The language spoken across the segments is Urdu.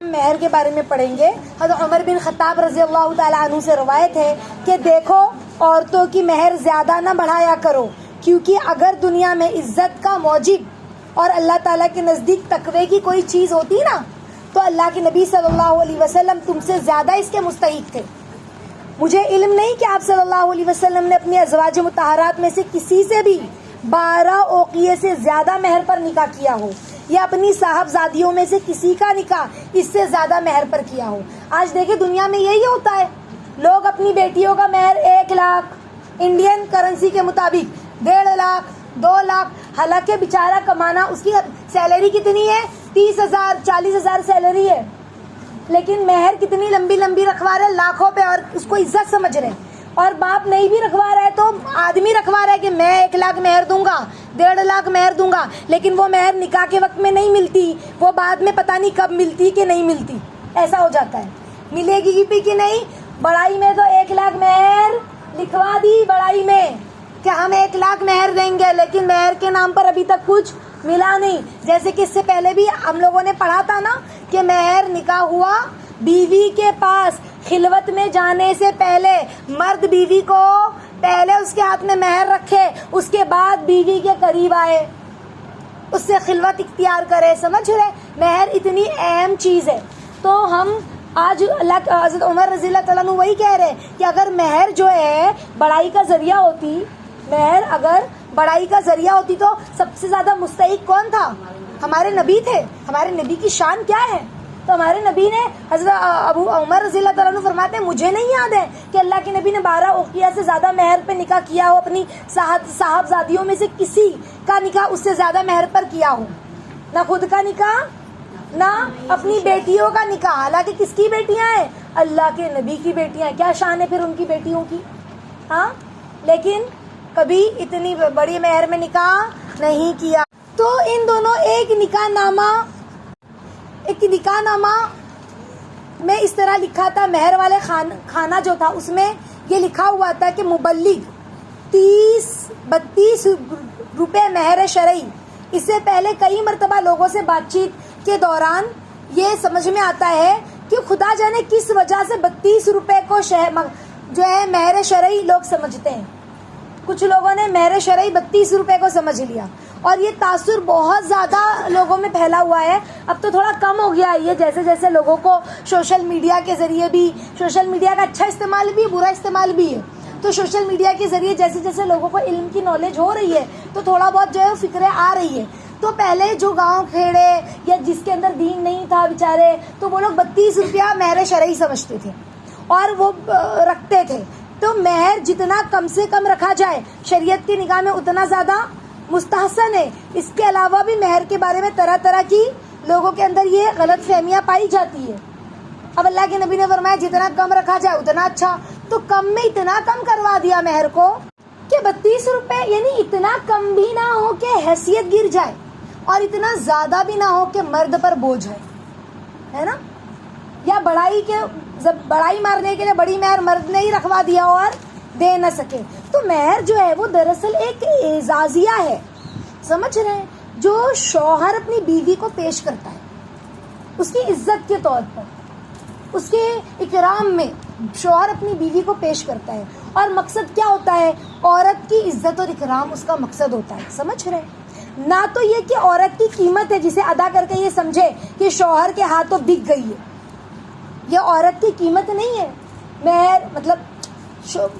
مہر کے بارے میں پڑھیں گے. حضرت عمر بن خطاب رضی اللہ تعالیٰ عنہ سے روایت ہے کہ دیکھو عورتوں کی مہر زیادہ نہ بڑھایا کرو، کیونکہ اگر دنیا میں عزت کا موجب اور اللہ تعالیٰ کے نزدیک تقوی کی کوئی چیز ہوتی نا تو اللہ کے نبی صلی اللہ علیہ وسلم تم سے زیادہ اس کے مستحق تھے. مجھے علم نہیں کہ آپ صلی اللہ علیہ وسلم نے اپنی ازواج مطہرات میں سے کسی سے بھی 12 اوقیے سے زیادہ مہر پر نکاح کیا ہو یا اپنی صاحبزادیوں میں سے کسی کا نکاح اس سے زیادہ مہر پر کیا ہو. آج دیکھیں دنیا میں یہی ہوتا ہے، لوگ اپنی بیٹیوں کا مہر 1 لاکھ انڈین کرنسی کے مطابق 1.5 لاکھ 2 لاکھ، حالانکہ بیچارہ کمانا اس کی سیلری کتنی ہے 30,000 40,000 سیلری ہے، لیکن مہر کتنی لمبی لمبی رکھوا رہے لاکھوں پہ اور اس کو عزت سمجھ رہے. اور باپ نہیں بھی رکھوا رہا ہے تو آدمی رکھوا رہا ہے کہ میں 1 لاکھ مہر دوں گا 1.5 لاکھ مہر دوں گا، لیکن وہ مہر نکاح کے وقت میں نہیں ملتی، وہ بعد میں پتہ نہیں کب ملتی کہ نہیں ملتی. ایسا ہو جاتا ہے. ملے گی بھی کہ نہیں. بڑائی میں تو 1 لاکھ مہر لکھوا دی بڑائی میں کہ ہم 1 لاکھ مہر دیں گے، لیکن مہر کے نام پر ابھی تک کچھ ملا نہیں. جیسے کہ اس سے پہلے بھی ہم لوگوں نے پڑھا تھا نا کہ مہر نکاح ہوا بیوی کے پاس، خلوت میں جانے سے پہلے مرد بیوی کو پہلے اس کے ہاتھ میں مہر رکھے، اس کے بعد بیوی کے قریب آئے، اس سے خلوت اختیار کرے. سمجھ رہے؟ مہر اتنی اہم چیز ہے. تو ہم آج حضرت عمر رضی اللہ تعالیٰ عنہ وہی کہہ رہے کہ اگر مہر جو ہے بڑائی کا ذریعہ ہوتی، مہر اگر بڑائی کا ذریعہ ہوتی تو سب سے زیادہ مستحق کون تھا؟ ہمارے نبی تھے. ہمارے نبی کی شان کیا ہے؟ تو ہمارے نبی نے حضرت ابو عمر رضی اللہ تعالیٰ عنہ فرماتے ہیں مجھے نہیں یاد ہے کہ اللہ کے نبی نے 12 اوقیہ سے زیادہ مہر پہ نکاح کیا ہو، اپنی صاحبزادیوں میں سے کسی کا نکاح اس سے زیادہ مہر پر کیا ہو، نہ خود کا نکاح نہ اپنی بیٹیوں کا نکاح. حالانکہ کس کی بیٹیاں ہیں؟ اللہ کے نبی کی بیٹیاں. کیا شان ہے پھر ان کی بیٹیوں کی؟ ہاں، لیکن کبھی اتنی بڑی مہر میں نکاح نہیں کیا. تو ان دونوں ایک نکاح نامہ میں اس طرح لکھا تھا، مہر والے خانہ جو تھا اس میں یہ لکھا ہوا تھا کہ مبلغ 32 روپے مہر شرعی. اس سے پہلے کئی مرتبہ لوگوں سے بات چیت کے دوران یہ سمجھ میں آتا ہے کہ خدا جانے کس وجہ سے 32 روپے کو جو ہے مہر شرعی لوگ سمجھتے ہیں. کچھ لوگوں نے مہر شرعی 32 روپے کو سمجھ لیا اور یہ تاثر بہت زیادہ لوگوں میں پھیلا ہوا ہے. اب تو تھوڑا کم ہو گیا ہے یہ، جیسے جیسے لوگوں کو سوشل میڈیا کے ذریعے بھی، سوشل میڈیا کا اچھا استعمال بھی برا استعمال بھی ہے، تو سوشل میڈیا کے ذریعے جیسے جیسے لوگوں کو علم کی نالج ہو رہی ہے تو تھوڑا بہت جو ہے فکریں آ رہی ہے. تو پہلے جو گاؤں کھیڑے یا جس کے اندر دین نہیں تھا بیچارے، تو وہ لوگ 32 روپیہ مہر شرعی سمجھتے تھے اور وہ رکھتے تھے. تو مہر جتنا کم سے کم رکھا جائے شریعت کی نگاہ میں اتنا زیادہ مستحسن ہے. اس کے علاوہ بھی مہر کے بارے میں طرح طرح کی لوگوں کے اندر یہ غلط فہمیاں پائی جاتی ہے. اب اللہ کے نبی نے فرمایا جتنا کم رکھا جائے اتنا اچھا، تو کم میں اتنا کم کروا دیا مہر کو کہ 32 روپے، یعنی اتنا کم بھی نہ ہو کہ حیثیت گر جائے اور اتنا زیادہ بھی نہ ہو کہ مرد پر بوجھ ہے نا، یا بڑائی مارنے کے لیے بڑی مہر مرد نے ہی رکھوا دیا اور دے نہ سکے. تو مہر جو ہے وہ دراصل ایک اعزازیہ ہے، سمجھ رہے ہیں، جو شوہر اپنی بیوی کو پیش کرتا ہے اس کی عزت کے طور پر، اس کے اکرام میں شوہر اپنی بیوی کو پیش کرتا ہے. اور مقصد کیا ہوتا ہے؟ عورت کی عزت اور اکرام اس کا مقصد ہوتا ہے. سمجھ رہے ہیں؟ نہ تو یہ کہ عورت کی قیمت ہے جسے ادا کر کے یہ سمجھے کہ شوہر کے ہاتھوں بک گئی ہے، یہ عورت کی قیمت نہیں ہے.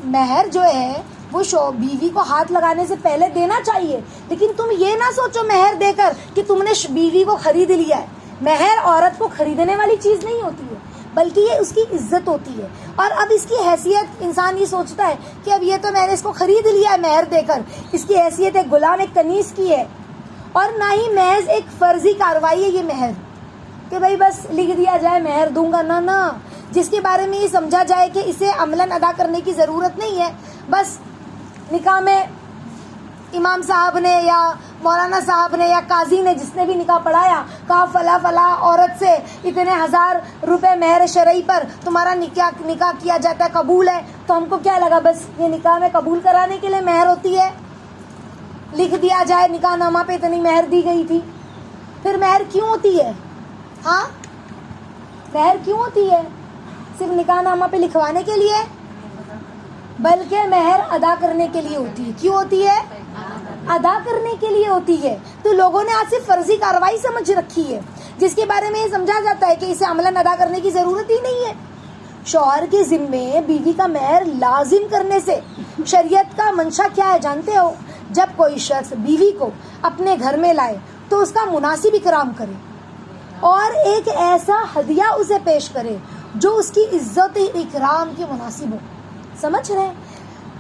مہر جو ہے وہ بیوی کو ہاتھ لگانے سے پہلے دینا چاہیے، لیکن تم یہ نہ سوچو مہر دے کر کہ تم نے بیوی کو خرید لیا ہے. مہر عورت کو خریدنے والی چیز نہیں ہوتی ہے، بلکہ یہ اس کی عزت ہوتی ہے. اور اب اس کی حیثیت انسان یہ سوچتا ہے کہ اب یہ تو میں نے اس کو خرید لیا ہے مہر دے کر، اس کی حیثیت ایک غلام، ایک کنیز کی ہے. اور نہ ہی محض ایک فرضی کارروائی ہے یہ مہر کہ بھائی بس لکھ دیا جائے مہر دوں گا، نہ جس کے بارے میں یہ سمجھا جائے کہ اسے عملاً ادا کرنے کی ضرورت نہیں ہے. بس نکاح میں امام صاحب نے یا مولانا صاحب نے یا قاضی نے جس نے بھی نکاح پڑھایا کہا فلاں عورت سے اتنے 1000 روپے مہر شرعی پر تمہارا نکاح کیا جاتا ہے، قبول ہے. تو ہم کو کیا لگا بس یہ نکاح میں قبول کرانے کے لیے مہر ہوتی ہے، لکھ دیا جائے نکاح نامہ پہ اتنی مہر دی گئی تھی. پھر مہر کیوں ہوتی ہے؟ ہاں مہر کیوں ہوتی ہے؟ صرف نکاح نامہ پہ لکھوانے کے لیے؟ بلکہ مہر ادا کرنے کے لیے ہوتی ہے. کیوں ہوتی ہے؟ ادا کرنے کے لیے ہوتی ہے. تو لوگوں نے آج صرف فرضی کارروائی سمجھ رکھی ہے جس کے بارے میں یہ سمجھا جاتا ہے کہ اسے عملاً ادا کرنے کی ضرورت ہی نہیں ہے. شوہر کے ذمے بیوی کا مہر لازم کرنے سے شریعت کا منشا کیا ہے جانتے ہو؟ جب کوئی شخص بیوی کو اپنے گھر میں لائے تو اس کا مناسب اکرام کرے اور ایک ایسا ہدیہ اسے پیش کرے جو اس کی عزت اکرام کے مناسب ہو. سمجھ رہے ہیں؟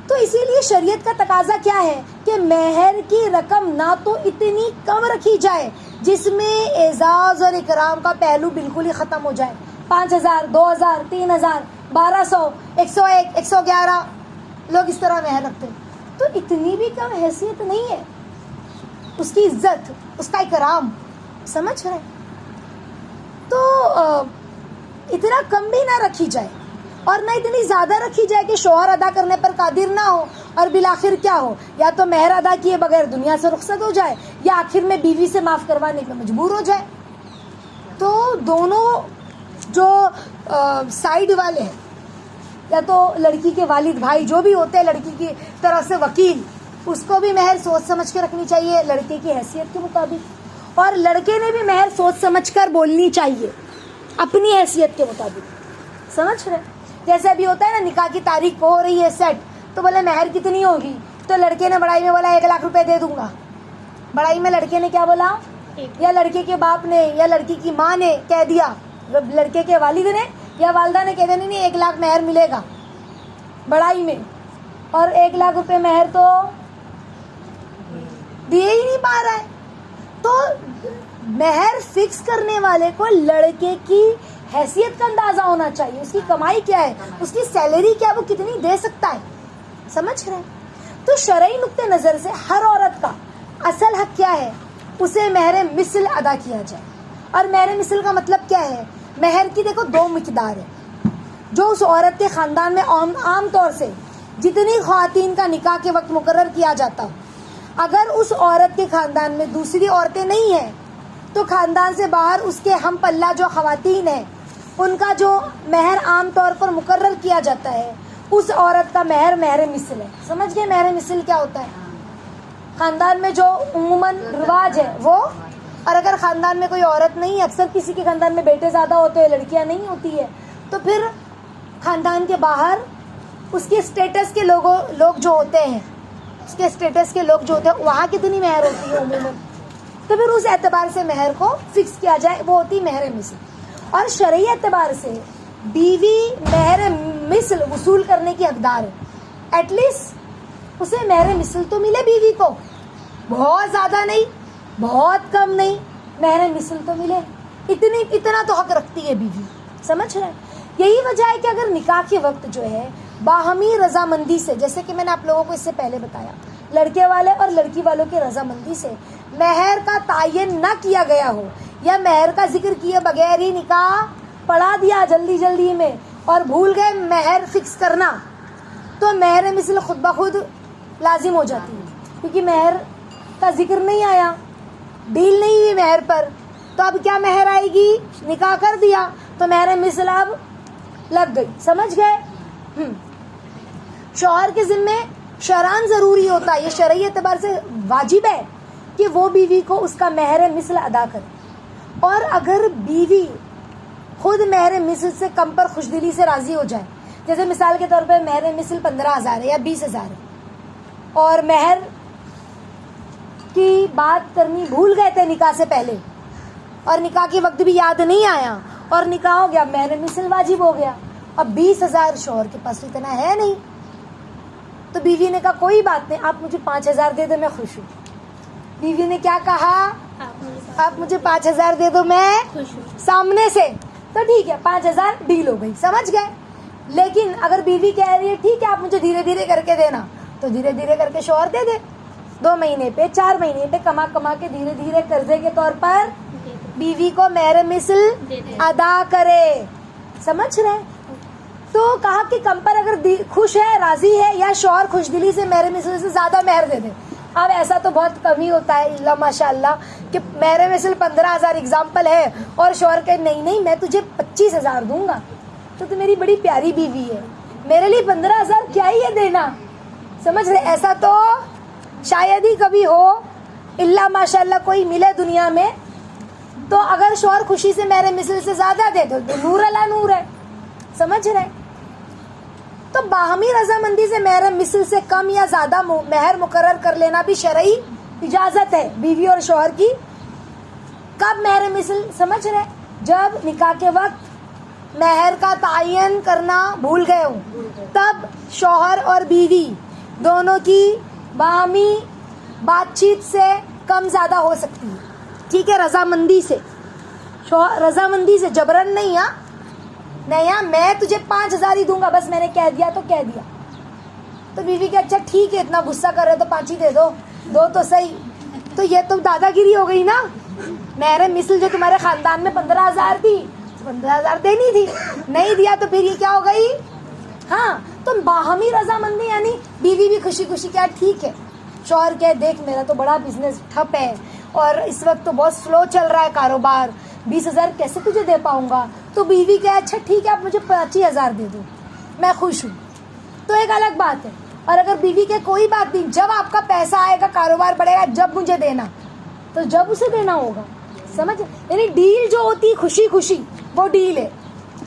تو اسی لیے شریعت کا تقاضا کیا ہے کہ مہر کی رقم نہ تو اتنی کم رکھی جائے جس میں اعزاز اور اکرام کا پہلو بالکل ہی ختم ہو جائے. 5,000 2,000 3,000 1,200 101 111 لوگ اس طرح مہر رکھتے ہیں. تو اتنی بھی کم حیثیت نہیں ہے. اس کی عزت، اس کا اکرام، سمجھ رہے ہیں؟ تو اتنا کم بھی نہ رکھی جائے اور نہ اتنی زیادہ رکھی جائے کہ شوہر ادا کرنے پر قادر نہ ہو اور بالآخر کیا ہو، یا تو مہر ادا کیے بغیر دنیا سے رخصت ہو جائے یا آخر میں بیوی سے معاف کروانے پہ مجبور ہو جائے. تو دونوں جو سائیڈ والے ہیں، یا تو لڑکی کے والد بھائی جو بھی ہوتے ہیں لڑکی کی طرف سے وکیل، اس کو بھی مہر سوچ سمجھ کے رکھنی چاہیے لڑکے کی حیثیت کے مطابق، اور لڑکے نے بھی مہر سوچ سمجھ کر بولنی چاہیے اپنی حیثیت کے مطابق. سمجھ رہے؟ جیسے ابھی ہوتا ہے نا، نکاح کی تاریخ ہو رہی ہے سیٹ، تو بولے مہر کتنی ہوگی، تو لڑکے نے بڑائی میں بولا 1 لاکھ روپے دے دوں گا. بڑائی میں لڑکے نے کیا بولا، یا لڑکے کے باپ نے یا لڑکی کی ماں نے کہہ دیا، لڑکے کے والد نے یا والدہ نے کہہ دیا نہیں 1 لاکھ مہر ملے گا بڑائی میں، اور 1 لاکھ روپے مہر تو دیے ہی نہیں پا رہا ہے. تو مہر فکس کرنے والے کو لڑکے کی حیثیت کا اندازہ ہونا چاہیے، اس کی کمائی کیا ہے، اس کی سیلری کیا ہے، وہ کتنی دے سکتا ہے. سمجھ رہے ہیں؟ تو شرعی نقطہ نظر سے ہر عورت کا اصل حق کیا ہے، اسے مہر مثل ادا کیا جائے. اور مہر مثل کا مطلب کیا ہے؟ مہر کی دیکھو 2 مقدار ہے جو اس عورت کے خاندان میں عام طور سے جتنی خواتین کا نکاح کے وقت مقرر کیا جاتا ہو، اگر اس عورت کے خاندان میں دوسری عورتیں نہیں ہیں تو خاندان سے باہر اس کے ہم پلہ جو خواتین ہیں ان کا جو مہر عام طور پر مقرر کیا جاتا ہے، اس عورت کا مہر مہر مثل ہے. سمجھ گئے مہر مثل کیا ہوتا ہے؟ خاندان میں جو عموماً رواج ہے وہ، اور اگر خاندان میں کوئی عورت نہیں ہے، اکثر کسی کے خاندان میں بیٹے زیادہ ہوتے ہیں لڑکیاں نہیں ہوتی ہے، تو پھر خاندان کے باہر اس کے اسٹیٹس کے لوگ جو ہوتے ہیں، اس کے اسٹیٹس کے لوگ جو ہوتے ہیں وہاں کتنی مہر ہوتی ہے عموماً، تو پھر اس اعتبار سے مہر کو فکس کیا جائے، وہ ہوتی مہر مثل. اور شرعی اعتبار سے بیوی مہر مثل وصول کرنے کی حقدار ہے. ایٹ لیسٹ اسے مہر مثل تو ملے بیوی کو، بہت زیادہ نہیں بہت کم نہیں، مہر مثل تو ملے. اتنا تو حق رکھتی ہے بیوی. سمجھ رہے ہیں؟ یہی وجہ ہے کہ اگر نکاح کے وقت جو ہے باہمی رضامندی سے، جیسے کہ میں نے آپ لوگوں کو اس سے پہلے بتایا، لڑکے والے اور لڑکی والوں کی رضامندی سے مہر کا تعین نہ کیا گیا ہو، یا مہر کا ذکر کیے بغیر ہی نکاح پڑھا دیا جلدی میں اور بھول گئے مہر فکس کرنا، تو مہر مثل خود بخود لازم ہو جاتی ہے، کیونکہ مہر کا ذکر نہیں آیا، ڈیل نہیں ہوئی مہر پر. تو اب کیا مہر آئے گی؟ نکاح کر دیا تو مہر مثل اب لگ گئی. سمجھ گئے؟ شوہر کے ذمے شرعاً ضروری ہوتا ہے، یہ شرعی اعتبار سے واجب ہے کہ وہ بیوی کو اس کا مہر مثل ادا کرے. اور اگر بیوی خود مہر مثل سے کم پر خوش دلی سے راضی ہو جائے، جیسے مثال کے طور پہ مہر مثل 15,000 ہے یا 20,000 ہے، اور مہر کی بات کرنی بھول گئے تھے نکاح سے پہلے، اور نکاح کے وقت بھی یاد نہیں آیا اور نکاح ہو گیا، مہر مثل واجب ہو گیا. اب 20,000 شوہر کے پاس اتنا ہے نہیں، تو بیوی نے کہا کوئی بات نہیں، آپ مجھے 5,000 دے دو میں خوش ہوں. بیوی نے کیا کہا؟ آپ مجھے 5,000 دے دو میں خوش ہوں، سامنے سے. تو ٹھیک ہے 5,000 ڈیل ہو گئی. سمجھ گئے؟ لیکن اگر بیوی کہہ رہی ہے ٹھیک ہے آپ مجھے دھیرے دھیرے کر کے دینا، تو دھیرے دھیرے کر کے شوہر دے دے، 2 مہینے پہ 4 مہینے پہ کما کے دھیرے دھیرے قرضے کے طور پر بیوی کو مہر مثل ادا کرے. سمجھ رہے؟ تو کہا کہ کم پر اگر خوش ہے راضی ہے، یا شوہر خوش دلی سے مہر مثل سے زیادہ مہر دے دے، اب ایسا تو بہت کم ہی ہوتا ہے اللہ ماشاء اللہ کہ میرے میں صرف 15,000 اگزامپل ہے اور شوہر کہ نہیں میں تجھے 25,000 دوں گا، تو میری بڑی پیاری بیوی ہے، میرے لیے 15,000 کیا ہی ہے دینا، سمجھ رہے؟ ایسا تو شاید ہی کبھی ہو، اللہ ماشاء اللہ کوئی ملے دنیا میں، تو اگر شوہر خوشی سے میرے مثل سے زیادہ دے دو تو نور اللہ نور ہے، سمجھ رہے؟ تو باہمی رضامندی سے میرے مثل سے کم یا زیادہ مہر مقرر کر لینا بھی شرعی اجازت ہے بیوی اور شوہر کی۔ کب مہر مثل؟ سمجھ رہے؟ جب نکاح کے وقت مہر کا تعین کرنا بھول گئے ہوں، تب شوہر اور بیوی دونوں کی باہمی بات چیت سے کم زیادہ ہو سکتی ہے، ٹھیک ہے؟ رضامندی سے، رضامندی سے، جبرن نہیں، نہیں میں تجھے 5,000 ہی دوں گا، بس میں نے کہہ دیا تو کہہ دیا، تو بیوی کہ اچھا ٹھیک ہے اتنا غصہ کر رہے تو 5 ہی دے دو تو صحیح، تو یہ تو دادا گیری ہو گئی نا۔ میرے مثل جو تمہارے خاندان میں 15,000 تھی، 15,000 دینی تھی، نہیں دیا تو پھر یہ کیا ہو گئی؟ ہاں، تو باہمی رضامندی یعنی بیوی بھی خوشی خوشی کیا ٹھیک ہے، شوہر کہ دیکھ میرا تو بڑا بزنس ٹھپ ہے اور اس وقت تو بہت سلو چل رہا ہے کاروبار، 20,000 کیسے تجھے دے پاؤں گا، تو بیوی کہ اچھا ٹھیک ہے آپ مجھے 25,000 دے دو، میں خوش ہوں، تو ایک الگ بات ہے۔ اور اگر بیوی کہ کوئی بات نہیں، جب آپ کا پیسہ آئے گا کاروبار بڑھے گا جب مجھے دینا، تو جب اسے دینا ہوگا، سمجھ؟ یعنی ڈیل جو ہوتی خوشی خوشی وہ ڈیل ہے،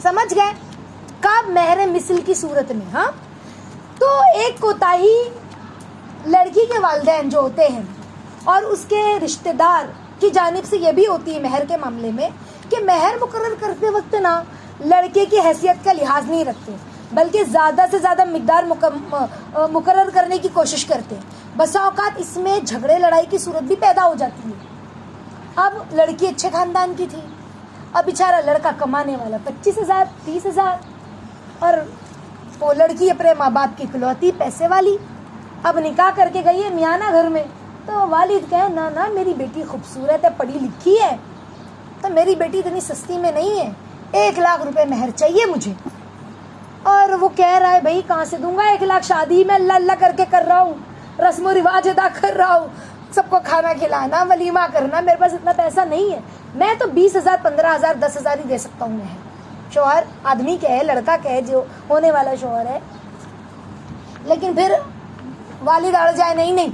سمجھ گئے؟ کب؟ مہر مثل کی صورت میں۔ ہاں، تو ایک کوتاہی لڑکی کے والدین جو ہوتے ہیں اور اس کے رشتہ دار کی جانب سے یہ بھی ہوتی ہے مہر کے معاملے میں کہ مہر مقرر کرتے وقت نا لڑکے کی حیثیت کا لحاظ نہیں رکھتے، بلکہ زیادہ سے زیادہ مقدار مقرر کرنے کی کوشش کرتے ہیں۔ بسا اوقات اس میں جھگڑے لڑائی کی صورت بھی پیدا ہو جاتی ہے۔ اب لڑکی اچھے خاندان کی تھی، اب بیچارہ لڑکا کمانے والا 25,000 30,000، اور وہ لڑکی اپنے ماں باپ کی اکلوتی پیسے والی، اب نکاح کر کے گئی ہے میانہ گھر میں، تو والد کہے نہ میری بیٹی خوبصورت ہے، پڑھی لکھی ہے، تو میری بیٹی اتنی سستی میں نہیں ہے، 1,00,000 روپے مہر چاہیے مجھے، اور وہ کہہ رہا ہے بھائی کہاں سے دوں گا 1,00,000، شادی میں اللہ اللہ کر کے کر رہا ہوں، رسم و رواج ادا کر رہا ہوں، سب کو کھانا کھلانا ولیمہ کرنا، میرے پاس اتنا پیسہ نہیں ہے، میں تو 20,000 15,000 10,000 ہی دے سکتا ہوں مہر۔ شوہر آدمی کہے، لڑکا کہے جو ہونے والا شوہر ہے، لیکن پھر والد اڑ جائے نہیں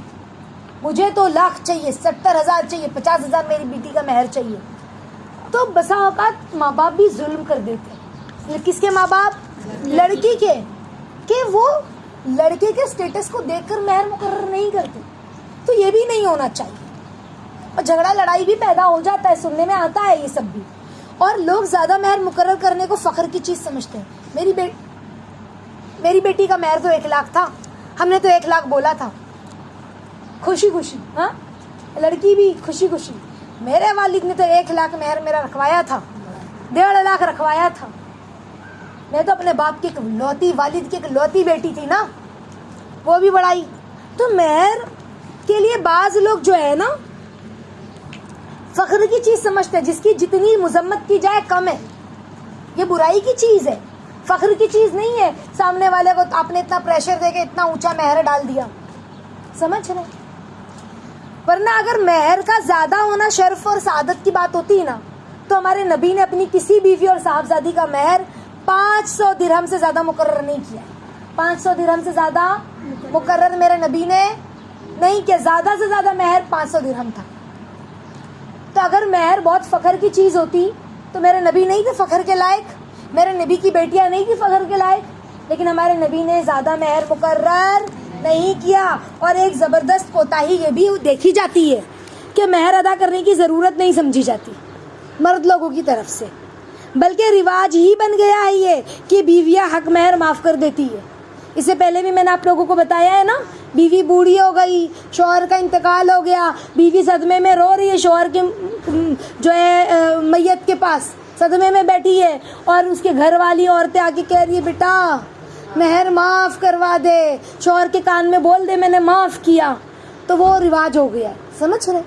مجھے تو 1,00,000 چاہیے، 70,000 چاہیے، 50,000 میری بیٹی کا مہر چاہیے، تو بسا اوقات ماں باپ بھی ظلم کر دیتے۔ کس کے ماں باپ؟ لڑکی کے، کہ وہ لڑکے کے سٹیٹس کو دیکھ کر مہر مقرر نہیں کرتے، تو یہ بھی نہیں ہونا چاہیے، اور جھگڑا لڑائی بھی پیدا ہو جاتا ہے، سننے میں آتا ہے یہ سب بھی، اور لوگ زیادہ مہر مقرر کرنے کو فخر کی چیز سمجھتے ہیں۔ میری بیٹی کا مہر تو 1,00,000 تھا، ہم نے تو 1,00,000 بولا تھا، خوشی خوشی، ہاں لڑکی بھی خوشی خوشی، میرے والد نے تو 1,00,000 مہر میرا رکھوایا تھا، 1,50,000 رکھوایا تھا، میں تو اپنے باپ کی اکلوتی، والد کی اکلوتی بیٹی تھی نا، وہ بھی بڑھائی۔ تو مہر کے لیے بعض لوگ جو ہے نا فخر کی چیز سمجھتے ہیں، جس کی جتنی مذمت کی جائے کم ہے، یہ برائی کی چیز ہے، فخر کی چیز نہیں ہے۔ سامنے والے کو آپ نے اتنا پریشر دے کے اتنا اونچا مہر ڈال دیا، سمجھ رہے؟ ورنہ اگر مہر کا زیادہ ہونا شرف اور سعادت کی بات ہوتی ہے نا، تو ہمارے نبی نے اپنی کسی بیوی اور صاحبزادی کا مہر 500 درہم سے زیادہ مقرر نہیں کیا، 500 درہم سے زیادہ مقرر میرے نبی نے نہیں کیا، زیادہ سے زیادہ مہر 500 درہم تھا۔ تو اگر مہر بہت فخر کی چیز ہوتی تو میرے نبی نہیں تھے فخر کے لائق، میرے نبی کی بیٹیاں نہیں تھی فخر کے لائق، لیکن ہمارے نبی نے زیادہ مہر مقرر نہیں کیا۔ اور ایک زبردست کوتاہی یہ بھی دیکھی جاتی ہے کہ مہر ادا کرنے کی ضرورت نہیں سمجھی جاتی مرد لوگوں کی طرف سے، بلکہ رواج ہی بن گیا ہے یہ کہ بیویاں حق مہر معاف کر دیتی ہے۔ اس سے پہلے بھی میں نے آپ لوگوں کو بتایا ہے نا، بیوی بوڑھی ہو گئی، شوہر کا انتقال ہو گیا، بیوی صدمے میں رو رہی ہے، شوہر کے جو ہے میت کے پاس صدمے میں بیٹھی ہے، اور اس کے گھر والی عورتیں آ کے کہہ رہی ہے بیٹا مہر معاف کروا دے، شوہر کے کان میں بول دے میں نے معاف کیا، تو وہ رواج ہو گیا، سمجھ رہے؟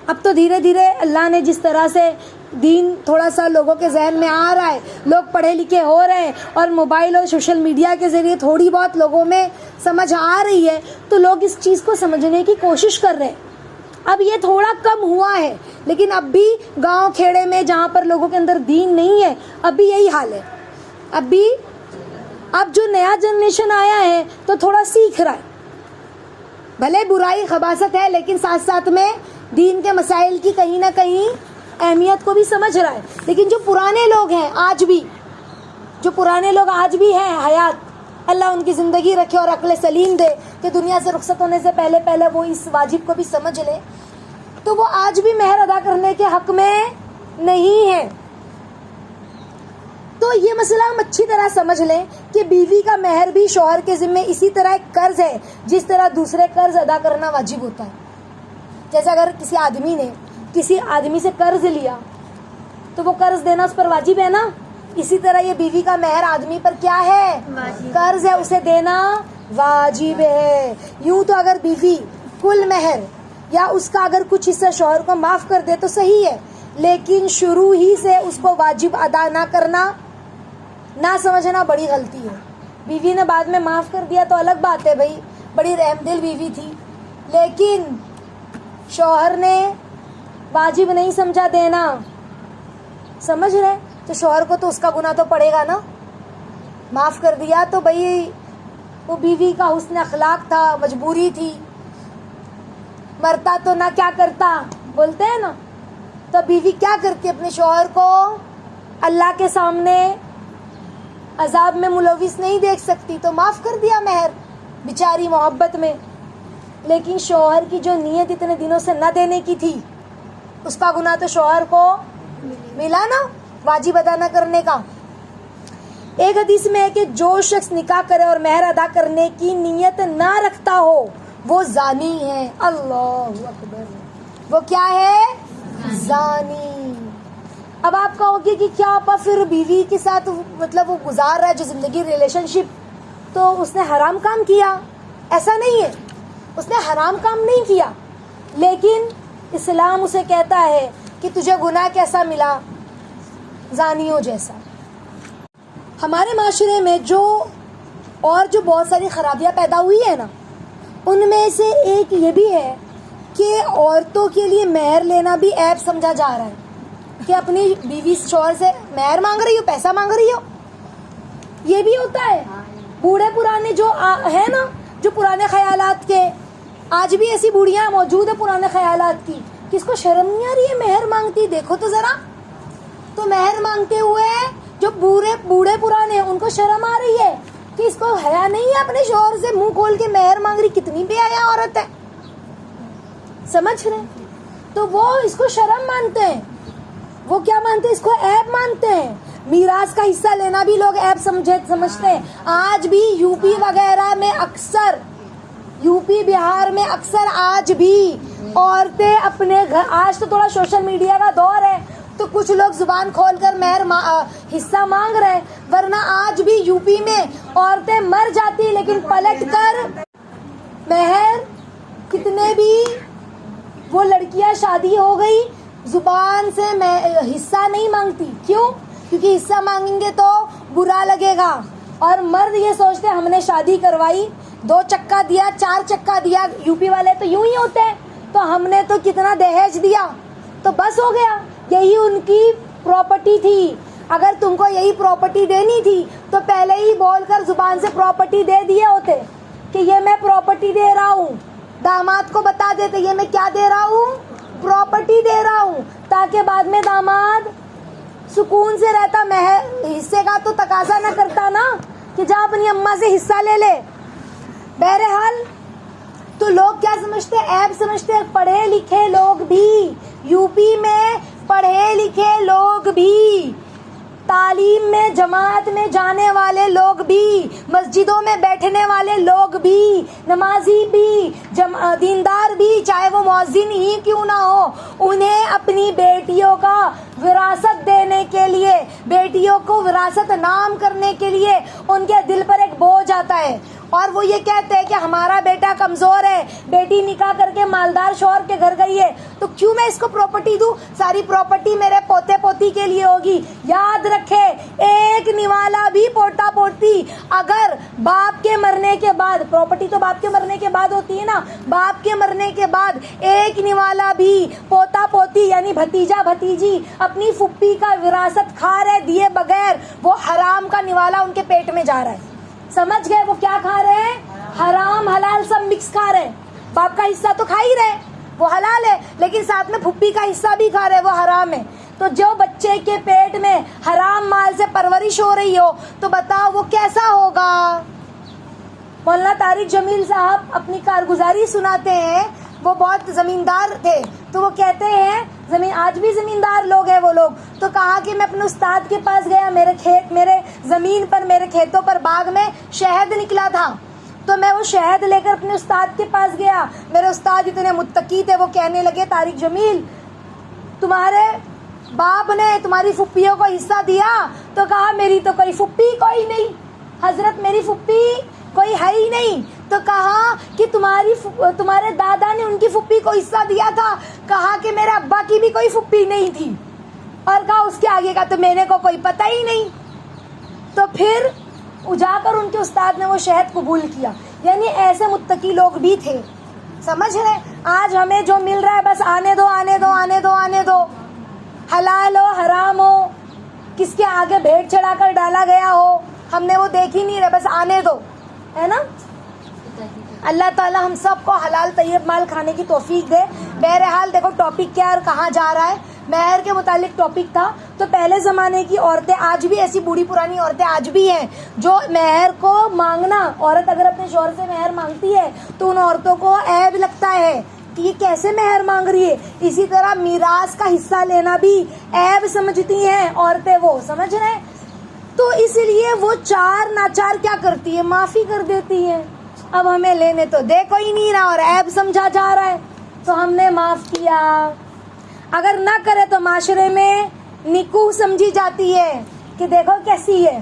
اب تو دھیرے دھیرے اللہ نے جس طرح سے دین تھوڑا سا لوگوں کے ذہن میں آ رہا ہے, لوگ پڑھے لکھے ہو رہے ہیں اور موبائل اور سوشل میڈیا کے ذریعے تھوڑی بہت لوگوں میں سمجھ آ رہی ہے, تو لوگ اس چیز کو سمجھنے کی کوشش کر رہے ہیں. اب یہ تھوڑا کم ہوا ہے, لیکن اب بھی گاؤں کھیڑے میں جہاں پر لوگوں کے اندر دین نہیں ہے اب بھی یہی حال ہے. اب جو نیا جنریشن آیا ہے تو تھوڑا سیکھ رہا ہے, بھلے برائی خباثت ہے لیکن ساتھ ساتھ میں دین کے مسائل کی کہیں نہ کہیں اہمیت کو بھی سمجھ رہا ہے. لیکن جو پرانے لوگ ہیں آج بھی ہیں حیات, اللہ ان کی زندگی رکھے اور عقل سلیم دے کہ دنیا سے رخصت ہونے سے پہلے وہ اس واجب کو بھی سمجھ لے, تو وہ آج بھی مہر ادا کرنے کے حق میں نہیں ہے. تو یہ مسئلہ ہم اچھی طرح سمجھ لیں کہ بیوی کا مہر بھی شوہر کے ذمے اسی طرح ایک قرض ہے جس طرح دوسرے قرض ادا کرنا واجب ہوتا ہے. جیسے اگر کسی آدمی نے کسی آدمی سے قرض لیا تو وہ قرض دینا اس پر واجب ہے نا, اسی طرح یہ بیوی کا مہر آدمی پر کیا ہے؟ قرض ہے, اسے دینا واجب ہے. یوں تو اگر بیوی کل مہر یا اس کا اگر کچھ حصہ شوہر کو معاف کر دے تو صحیح ہے, لیکن شروع ہی سے اس کو واجب ادا نہ کرنا, نہ سمجھنا بڑی غلطی ہے. بیوی نے بعد میں معاف کر دیا تو الگ بات ہے بھائی, بڑی رحم دل بیوی تھی, لیکن شوہر نے واجب نہیں سمجھا دینا, سمجھ رہے, تو شوہر کو تو اس کا گناہ تو پڑے گا نا. معاف کر دیا تو بھائی وہ بیوی کا حسن اخلاق تھا, مجبوری تھی, مرتا تو نہ کیا کرتا بولتے ہیں نا. تو بیوی کیا کرتی, اپنے شوہر کو اللہ کے سامنے عذاب میں ملوث نہیں دیکھ سکتی, تو معاف کر دیا مہر بیچاری محبت میں. لیکن شوہر کی جو نیت اتنے دنوں سے نہ دینے کی تھی اس کا گناہ تو شوہر کو ملا نا, واجب ادا نہ کرنے کا. ایک حدیث میں ہے کہ جو شخص نکاح کرے اور مہر ادا کرنے کی نیت نہ رکھتا ہو وہ زانی ہے. اللہ اکبر, وہ کیا ہے؟ زانی. اب آپ کہو گے کہ کیا آپا پھر بیوی کے ساتھ مطلب وہ گزار رہا ہے جو زندگی ریلیشن شپ, تو اس نے حرام کام کیا؟ ایسا نہیں ہے, اس نے حرام کام نہیں کیا, لیکن اسلام اسے کہتا ہے کہ تجھے گناہ کیسا ملا؟ زانیوں جیسا. ہمارے معاشرے میں جو بہت ساری خرابیاں پیدا ہوئی ہیں نا, ان میں سے ایک یہ بھی ہے کہ عورتوں کے لیے مہر لینا بھی عیب سمجھا جا رہا ہے کہ اپنی بیوی شوہر سے مہر مانگ رہی ہو, پیسہ مانگ رہی ہو. یہ بھی ہوتا ہے. بوڑھے پرانے جو ہے نا, جو پرانے خیالات کے, آج بھی ایسی بوڑھیاں موجود ہیں پرانے خیالات کی, کس کو شرم نہیں آ رہی ہے مہر مانگتی؟ دیکھو تو ذرا, تو مہر مانگتے ہوئے جو بوڑھے پرانے ان کو شرم آ رہی ہے کہ اس کو حیا نہیں ہے اپنے شوہر سے منہ کھول کے مہر مانگ رہی. کتنی بے حیا عورت ہے, سمجھ رہے؟ تو وہ اس کو شرم مانتے ہیں, وہ کیا مانتے ہیں؟ اس کو عیب مانتے ہیں. میراث کا حصہ لینا بھی لوگ عیب سمجھتے ہیں. آج بھی یو پی وغیرہ میں اکثر, یو پی بہار میں اکثر آج بھی عورتیں اپنے گھر, آج تو تھوڑا سوشل میڈیا کا دور ہے تو کچھ لوگ زبان کھول کر مہر حصہ مانگ رہے ہیں, ورنہ آج بھی یو پی میں عورتیں مر جاتی لیکن پلٹ کر مہر کتنے بھی, وہ لڑکیاں شادی ہو گئی زبان سے حصہ نہیں مانگتی. کیوں؟ کیونکہ حصہ مانگیں گے تو برا لگے گا, اور مرد یہ سوچتے ہم نے شادی کروائی, 2 چکا دیا, 4 چکا دیا, یو پی والے تو یوں ہی ہوتے ہیں, تو ہم نے تو کتنا دہیج دیا تو بس ہو گیا, یہی ان کی پراپرٹی تھی. اگر تم کو یہی پراپرٹی دینی تھی تو پہلے ہی بول کر زبان سے پراپرٹی دے دیے ہوتے کہ یہ میں پراپرٹی دے رہا ہوں. داماد کو بتا دیتے یہ میں کیا دے رہا ہوں, پراپرٹی دے رہا ہوں, تاکہ بعد میں داماد سکون سے رہتا, حصے کا تو تقاضا نہ کرتا نا کہ جا اپنی اماں سے حصہ لے لے. بہرحال تو لوگ کیا سمجھتے ہیں, عیب سمجھتے ہیں. پڑھے لکھے لوگ بھی, یو پی میں پڑھے لکھے لوگ بھی, تعلیم میں جماعت میں جانے والے لوگ بھی, مسجدوں میں بیٹھنے والے لوگ بھی, نمازی بھی, دیندار بھی, چاہے وہ مؤذن ہی کیوں نہ ہو, انہیں اپنی بیٹیوں کا وراثت دینے کے لیے, بیٹیوں کو وراثت نام کرنے کے لیے ان کے دل پر ایک بوجھ آتا ہے. اور وہ یہ کہتے ہیں کہ ہمارا بیٹا کمزور ہے, بیٹی نکاح کر کے مالدار شوہر کے گھر گئی ہے, تو کیوں میں اس کو پراپرٹی دوں؟ ساری پراپرٹی میرے پوتے پوتی کے لیے ہوگی. یاد رکھے, ایک نوالا بھی پوتا پوتی اگر باپ کے مرنے کے بعد, پراپرٹی تو باپ کے مرنے کے بعد ہوتی ہے نا, باپ کے مرنے کے بعد ایک نوالا بھی پوتا پوتی یعنی بھتیجا بھتیجی اپنی پھپھی کا وراثت کھا رہے دیے بغیر, وہ حرام کا نوالا ان کے پیٹ میں جا رہا ہے. سمجھ گئے؟ وہ کیا کھا رہے ہیں؟ حرام حلال سب مکس کھا رہے ہیں. باپ کا حصہ تو کھا ہی رہے, وہ حلال ہے, لیکن ساتھ میں پھپھی کا حصہ بھی کھا رہے, وہ حرام ہے. تو جو بچے کے پیٹ میں حرام مال سے پرورش ہو رہی ہو تو بتاؤ وہ کیسا ہوگا؟ مولانا طارق جمیل صاحب اپنی کارگزاری سناتے ہیں, وہ بہت زمیندار تھے, تو وہ کہتے ہیں زمین, آج بھی زمیندار لوگ ہیں وہ لوگ, تو کہا کہ میں اپنے استاد کے پاس گیا, میرے زمین پر, میرے کھیتوں پر باغ میں شہد نکلا تھا, تو میں وہ شہد لے کر اپنے استاد کے پاس گیا. میرے استاد اتنے متقی تھے, وہ کہنے لگے طارق جمیل تمہارے باپ نے تمہاری پھپھیوں کو حصہ دیا؟ تو کہا میری تو کوئی پھپھی کوئی نہیں حضرت, میری پھپھی کوئی ہے ہی نہیں. تو کہا کہ تمہارے دادا نے ان کی پھپھی کو حصہ دیا تھا؟ کہا کہ میرے ابا کی بھی کوئی پھپھی نہیں تھی, اور کہا اس کے آگے کا تو میں نے کو کوئی پتہ ہی نہیں. تو پھر جا کر ان کے استاد نے وہ شہد قبول کیا. یعنی ایسے متقی لوگ بھی تھے. سمجھ رہے؟ آج ہمیں جو مل رہا ہے بس آنے دو آنے دو آنے دو آنے دو, حلال ہو حرام ہو, کس کے آگے بھیڑ چڑھا کر ڈالا گیا ہو, ہم نے وہ دیکھ ہی نہیں رہے, بس آنے دو, ہے نا. اللہ تعالیٰ ہم سب کو حلال طیب مال کھانے کی توفیق دے. بہرحال دیکھو ٹاپک کیا اور کہاں جا رہا ہے. مہر کے متعلق ٹاپک تھا. تو پہلے زمانے کی عورتیں, آج بھی ایسی بوڑھی پرانی عورتیں آج بھی ہیں جو مہر کو مانگنا, عورت اگر اپنے شوہر سے مہر مانگتی ہے تو ان عورتوں کو عیب لگتا ہے کہ یہ کیسے مہر مانگ رہی ہے. اسی طرح میراث کا حصہ لینا بھی عیب سمجھتی ہیں عورتیں, وہ سمجھ رہے ہیں. تو اس لیے وہ چار ناچار کیا کرتی ہے, معافی کر دیتی ہے. اب ہمیں لینے تو دے کوئی نہیں رہا اور عیب سمجھا جا رہا ہے, تو ہم نے معاف کیا. اگر نہ کرے تو معاشرے میں نکوح سمجھی جاتی ہے کہ دیکھو کیسی ہے.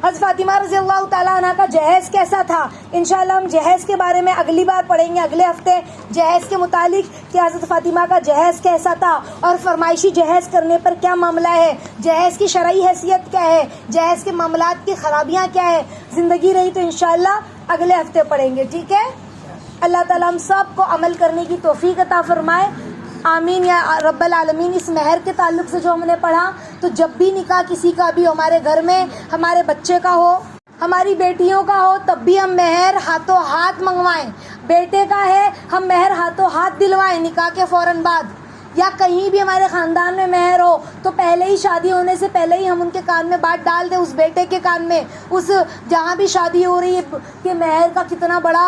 حضرت فاطمہ رضی اللہ تعالیٰ عنہ کا جہیز کیسا تھا, انشاءاللہ ہم جہیز کے بارے میں اگلی بار پڑھیں گے, اگلے ہفتے, جہیز کے متعلق کہ حضرت فاطمہ کا جہیز کیسا تھا اور فرمائشی جہیز کرنے پر کیا معاملہ ہے, جہیز کی شرعی حیثیت کیا ہے, جہیز کے معاملات کی خرابیاں کیا ہے. زندگی رہی تو انشاءاللہ اگلے ہفتے پڑھیں گے, ٹھیک ہے. اللہ تعالیٰ ہم سب کو عمل کرنے کی توفیق عطا فرمائے, آمین یا رب العالمین. اس مہر کے تعلق سے جو ہم نے پڑھا, تو جب بھی نکاح کسی کا بھی ہمارے گھر میں, ہمارے بچے کا ہو, ہماری بیٹیوں کا ہو, تب بھی ہم مہر ہاتھوں ہاتھ منگوائیں. بیٹے کا ہے ہم مہر ہاتھوں ہاتھ دلوائیں نکاح کے فوراً بعد, یا کہیں بھی ہمارے خاندان میں مہر ہو تو پہلے ہی شادی ہونے سے پہلے ہی ہم ان کے کان میں بات ڈال دیں, اس بیٹے کے کان میں, اس جہاں بھی شادی ہو رہی ہے کہ مہر کا کتنا بڑا